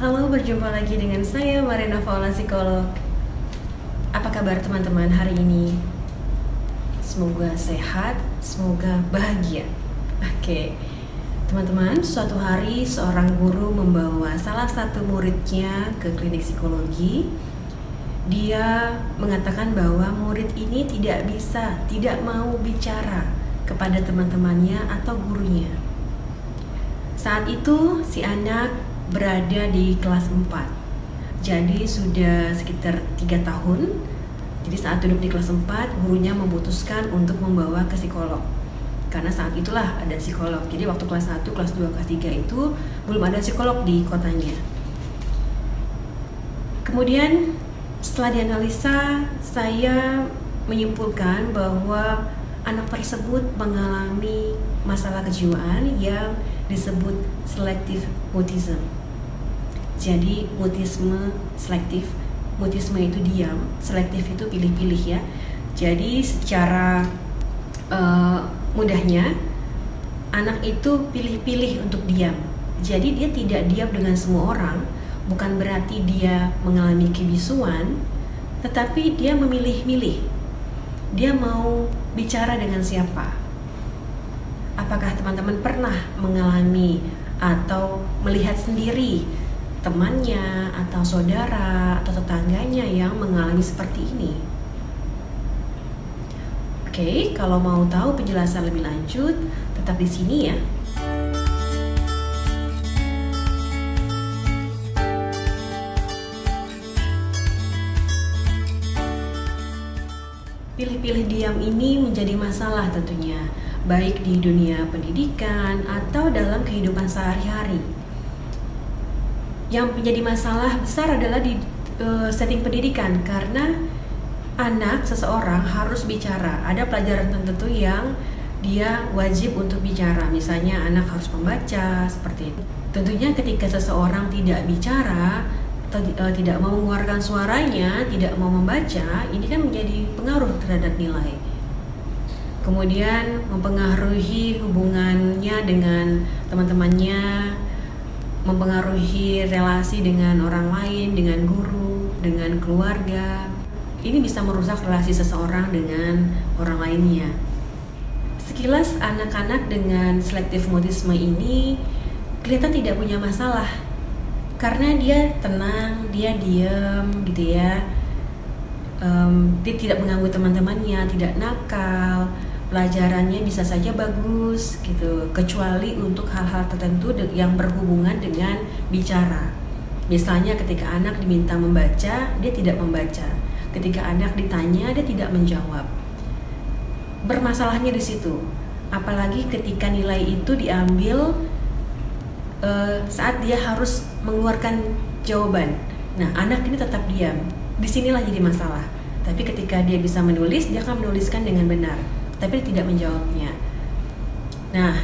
Halo, berjumpa lagi dengan saya Marina Faula, psikolog. Apa kabar teman-teman hari ini? Semoga sehat, semoga bahagia. Oke, teman-teman, suatu hari seorang guru membawa salah satu muridnya ke klinik psikologi. Dia mengatakan bahwa murid ini tidak mau bicara kepada teman-temannya atau gurunya. Saat itu si anak berada di kelas 4. Jadi sudah sekitar 3 tahun. Jadi saat duduk di kelas 4, gurunya memutuskan untuk membawa ke psikolog. Karena saat itulah ada psikolog. Jadi waktu kelas 1, kelas 2, kelas 3 itu belum ada psikolog di kotanya. Kemudian setelah dianalisa, saya menyimpulkan bahwa anak tersebut mengalami masalah kejiwaan yang disebut selective mutism. Jadi mutisme selektif, mutisme itu diam, selektif itu pilih-pilih ya. Jadi secara mudahnya anak itu pilih-pilih untuk diam. Jadi dia tidak diam dengan semua orang, bukan berarti dia mengalami kebisuan, tetapi dia memilih-milih. Dia mau bicara dengan siapa. Apakah teman-teman pernah mengalami atau melihat sendiri temannya atau saudara atau tetangganya yang mengalami seperti ini? Oke, kalau mau tahu penjelasan lebih lanjut, tetap di sini ya. Pilih-pilih diam ini menjadi masalah tentunya, baik di dunia pendidikan atau dalam kehidupan sehari-hari. Yang menjadi masalah besar adalah di setting pendidikan, karena anak seseorang harus bicara. Ada pelajaran tertentu yang dia wajib untuk bicara, misalnya anak harus membaca, seperti itu. Tentunya ketika seseorang tidak bicara, tidak mau mengeluarkan suaranya, tidak mau membaca, ini kan menjadi pengaruh terhadap nilai. Kemudian mempengaruhi hubungannya dengan teman-temannya, mempengaruhi relasi dengan orang lain, dengan guru, dengan keluarga. Ini bisa merusak relasi seseorang dengan orang lainnya. Sekilas anak-anak dengan selective mutisme ini kelihatan tidak punya masalah, karena dia tenang, dia diam gitu ya. Dia tidak mengganggu teman-temannya, tidak nakal, pelajarannya bisa saja bagus gitu, kecuali untuk hal-hal tertentu yang berhubungan dengan bicara. Misalnya ketika anak diminta membaca, dia tidak membaca. Ketika anak ditanya, dia tidak menjawab. Bermasalahnya di situ. Apalagi ketika nilai itu diambil saat dia harus mengeluarkan jawaban. Nah, anak ini tetap diam. Disinilah jadi masalah. Tapi ketika dia bisa menulis, dia akan menuliskan dengan benar, tapi tidak menjawabnya. Nah,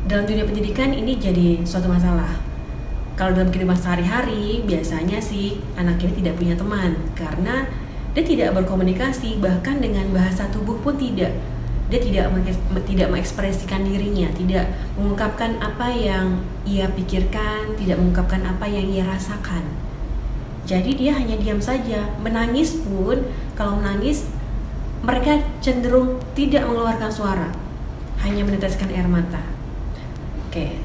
dalam dunia pendidikan ini jadi suatu masalah. Kalau dalam kehidupan sehari-hari, biasanya sih anak ini tidak punya teman, karena dia tidak berkomunikasi, bahkan dengan bahasa tubuh pun tidak. Dia tidak mengekspresikan dirinya, tidak mengungkapkan apa yang ia pikirkan, tidak mengungkapkan apa yang ia rasakan. Jadi dia hanya diam saja. Menangis pun, kalau menangis mereka cenderung tidak mengeluarkan suara, hanya meneteskan air mata. Oke.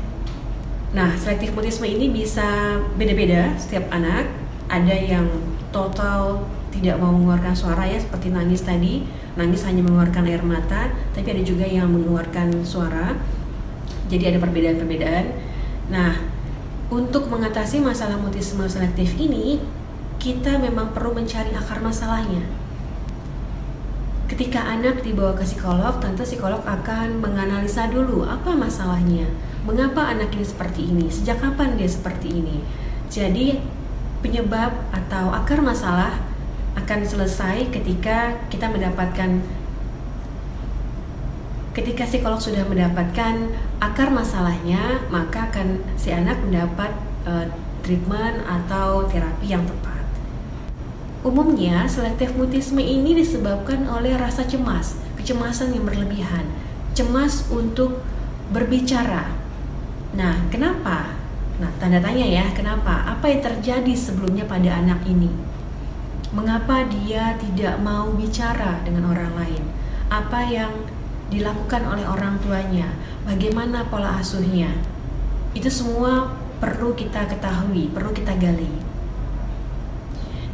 Nah, selektif mutisme ini bisa beda-beda setiap anak. Ada yang total tidak mau mengeluarkan suara ya, seperti nangis tadi. Nangis hanya mengeluarkan air mata, tapi ada juga yang mengeluarkan suara. Jadi ada perbedaan-perbedaan. Nah, untuk mengatasi masalah mutisme selektif ini, kita memang perlu mencari akar masalahnya. Ketika anak dibawa ke psikolog, tentu psikolog akan menganalisa dulu apa masalahnya. Mengapa anak ini seperti ini? Sejak kapan dia seperti ini? Jadi penyebab atau akar masalah akan selesai ketika psikolog sudah mendapatkan akar masalahnya, maka akan si anak mendapat treatment atau terapi yang tepat. Umumnya selektif mutisme ini disebabkan oleh rasa cemas, kecemasan yang berlebihan, cemas untuk berbicara. Nah, kenapa? Nah, tanda tanya ya, kenapa? Apa yang terjadi sebelumnya pada anak ini? Mengapa dia tidak mau bicara dengan orang lain? Apa yang dilakukan oleh orang tuanya? Bagaimana pola asuhnya? Itu semua perlu kita ketahui, perlu kita gali.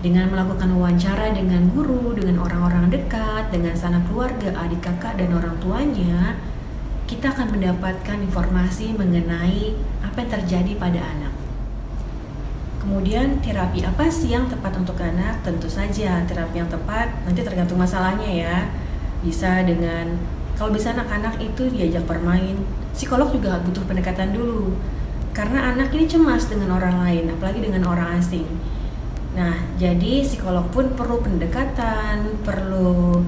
Dengan melakukan wawancara dengan guru, dengan orang-orang dekat, dengan sanak keluarga, adik kakak, dan orang tuanya, kita akan mendapatkan informasi mengenai apa yang terjadi pada anak. Kemudian terapi apa sih yang tepat untuk anak? Tentu saja terapi yang tepat nanti tergantung masalahnya ya. Bisa dengan, kalau bisa anak-anak itu diajak bermain. Psikolog juga butuh pendekatan dulu, karena anak ini cemas dengan orang lain, apalagi dengan orang asing. Nah, jadi psikolog pun perlu pendekatan, perlu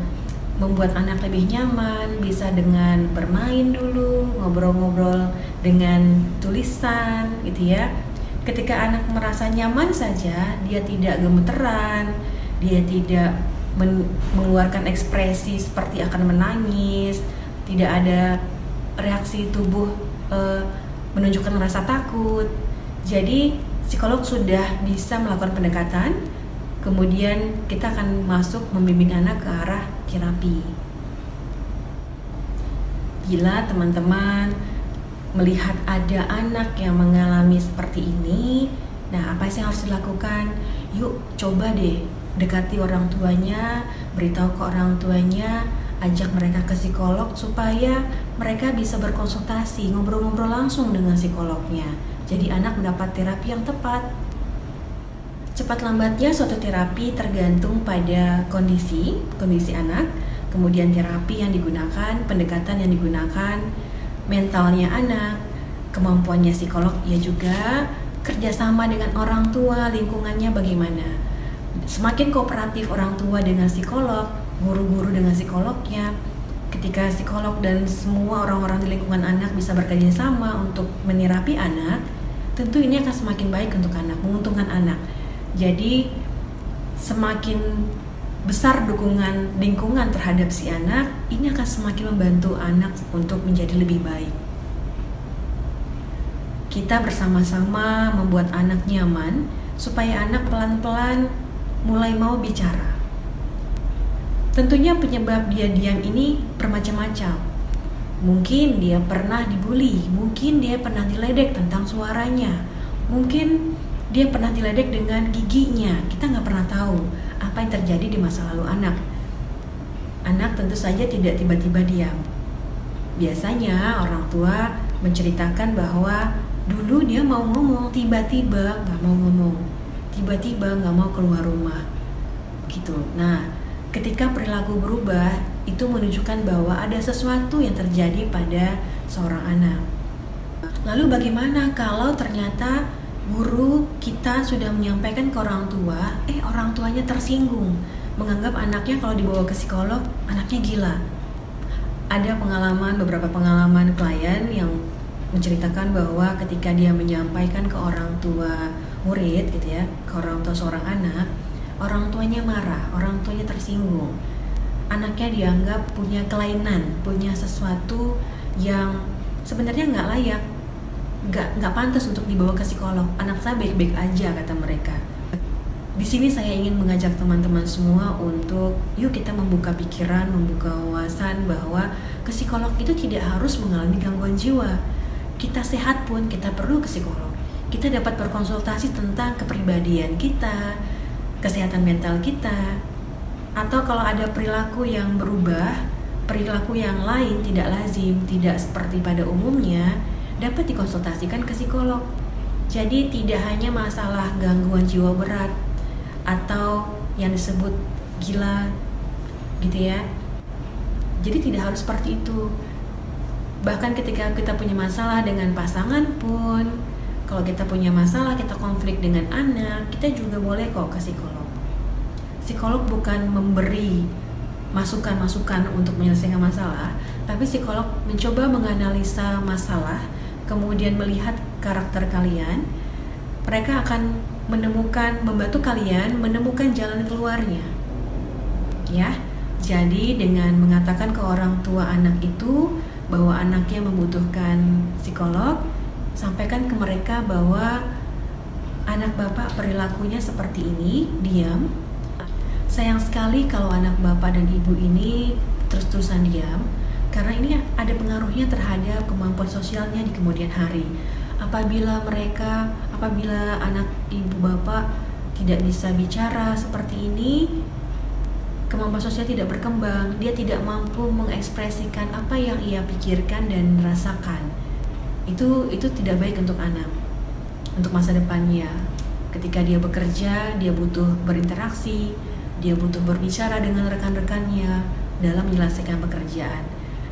membuat anak lebih nyaman, bisa dengan bermain dulu, ngobrol-ngobrol dengan tulisan gitu ya. Ketika anak merasa nyaman saja, dia tidak gemeteran, dia tidak mengeluarkan ekspresi seperti akan menangis, tidak ada reaksi tubuh menunjukkan rasa takut. Jadi psikolog sudah bisa melakukan pendekatan, kemudian kita akan masuk membimbing anak ke arah terapi. Bila teman-teman melihat ada anak yang mengalami seperti ini, nah apa sih yang harus dilakukan? Yuk coba deh dekati orang tuanya, beritahu ke orang tuanya, ajak mereka ke psikolog supaya mereka bisa berkonsultasi, ngobrol-ngobrol langsung dengan psikolognya. Jadi anak mendapat terapi yang tepat. Cepat lambatnya suatu terapi tergantung pada kondisi anak, kemudian terapi yang digunakan, pendekatan yang digunakan, mentalnya anak, kemampuannya psikolog, ya juga kerjasama dengan orang tua, lingkungannya bagaimana. Semakin kooperatif orang tua dengan psikolog, guru-guru dengan psikolognya, ketika psikolog dan semua orang-orang di lingkungan anak bisa bekerja sama untuk menerapi anak, tentu ini akan semakin baik untuk anak, menguntungkan anak. Jadi semakin besar dukungan lingkungan terhadap si anak, ini akan semakin membantu anak untuk menjadi lebih baik. Kita bersama-sama membuat anak nyaman supaya anak pelan-pelan mulai mau bicara. Tentunya penyebab dia diam ini bermacam-macam. Mungkin dia pernah dibully, mungkin dia pernah diledek tentang suaranya, mungkin dia pernah diledek dengan giginya. Kita nggak pernah tahu apa yang terjadi di masa lalu anak. Anak tentu saja tidak tiba-tiba diam. Biasanya orang tua menceritakan bahwa dulu dia mau ngomong, tiba-tiba nggak mau ngomong, tiba-tiba nggak mau keluar rumah, gitu. Nah, ketika perilaku berubah, itu menunjukkan bahwa ada sesuatu yang terjadi pada seorang anak. Lalu bagaimana kalau ternyata guru kita sudah menyampaikan ke orang tua, orang tuanya tersinggung, menganggap anaknya kalau dibawa ke psikolog, anaknya gila. Ada beberapa pengalaman klien yang menceritakan bahwa ketika dia menyampaikan ke orang tua murid gitu ya, ke orang tua seorang anak, orang tuanya marah, orang tuanya tersinggung. Anaknya dianggap punya kelainan, punya sesuatu yang sebenarnya nggak layak, nggak pantas untuk dibawa ke psikolog. Anak saya baik-baik aja, kata mereka. Di sini saya ingin mengajak teman-teman semua untuk yuk kita membuka pikiran, membuka wawasan bahwa ke psikolog itu tidak harus mengalami gangguan jiwa. Kita sehat pun kita perlu ke psikolog. Kita dapat berkonsultasi tentang kepribadian kita, kesehatan mental kita, atau kalau ada perilaku yang berubah, perilaku yang lain tidak lazim, tidak seperti pada umumnya, dapat dikonsultasikan ke psikolog. Jadi tidak hanya masalah gangguan jiwa berat atau yang disebut gila gitu ya. Jadi tidak harus seperti itu. Bahkan ketika kita punya masalah dengan pasangan pun, kalau kita punya masalah, kita konflik dengan anak, kita juga boleh kok ke psikolog. Psikolog bukan memberi masukan-masukan untuk menyelesaikan masalah, tapi psikolog mencoba menganalisa masalah, kemudian melihat karakter kalian. Mereka akan membantu kalian menemukan jalan keluarnya. Ya, jadi dengan mengatakan ke orang tua anak itu bahwa anaknya membutuhkan psikolog, sampaikan ke mereka bahwa anak bapak perilakunya seperti ini, diam. Sayang sekali kalau anak bapak dan ibu ini terus-terusan diam, karena ini ada pengaruhnya terhadap kemampuan sosialnya di kemudian hari. Apabila anak ibu bapak tidak bisa bicara seperti ini, kemampuan sosial tidak berkembang, dia tidak mampu mengekspresikan apa yang ia pikirkan dan rasakan. Itu tidak baik untuk anak, untuk masa depannya. Ketika dia bekerja, dia butuh berinteraksi, dia butuh berbicara dengan rekan-rekannya dalam menyelesaikan pekerjaan.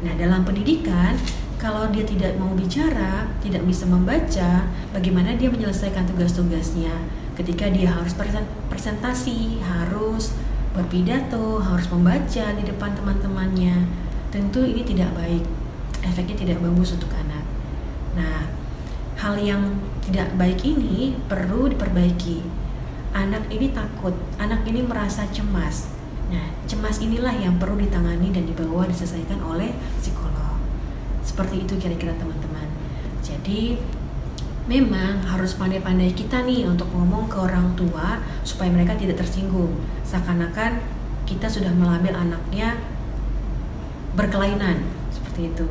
Nah, dalam pendidikan, kalau dia tidak mau bicara, tidak bisa membaca, bagaimana dia menyelesaikan tugas-tugasnya? Ketika dia harus presentasi, harus berpidato, harus membaca di depan teman-temannya, tentu ini tidak baik. Efeknya tidak bagus untuk anak. Nah, hal yang tidak baik ini perlu diperbaiki. Anak ini takut, anak ini merasa cemas. Nah, cemas inilah yang perlu ditangani dan diselesaikan oleh psikolog. Seperti itu kira-kira teman-teman. Jadi memang harus pandai-pandai kita nih untuk ngomong ke orang tua supaya mereka tidak tersinggung. Seakan-akan kita sudah melabel anaknya berkelainan, seperti itu.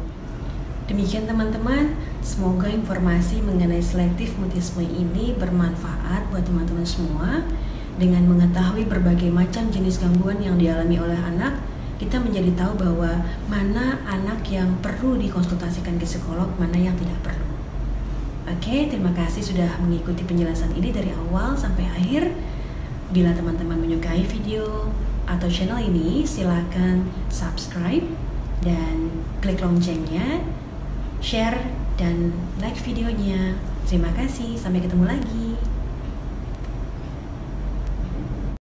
Demikian teman-teman, semoga informasi mengenai selektif mutisme ini bermanfaat buat teman-teman semua. Dengan mengetahui berbagai macam jenis gangguan yang dialami oleh anak, kita menjadi tahu bahwa mana anak yang perlu dikonsultasikan ke psikolog, mana yang tidak perlu. Oke, terima kasih sudah mengikuti penjelasan ini dari awal sampai akhir. Bila teman-teman menyukai video atau channel ini, silakan subscribe dan klik loncengnya, share dan like videonya. Terima kasih, sampai ketemu lagi.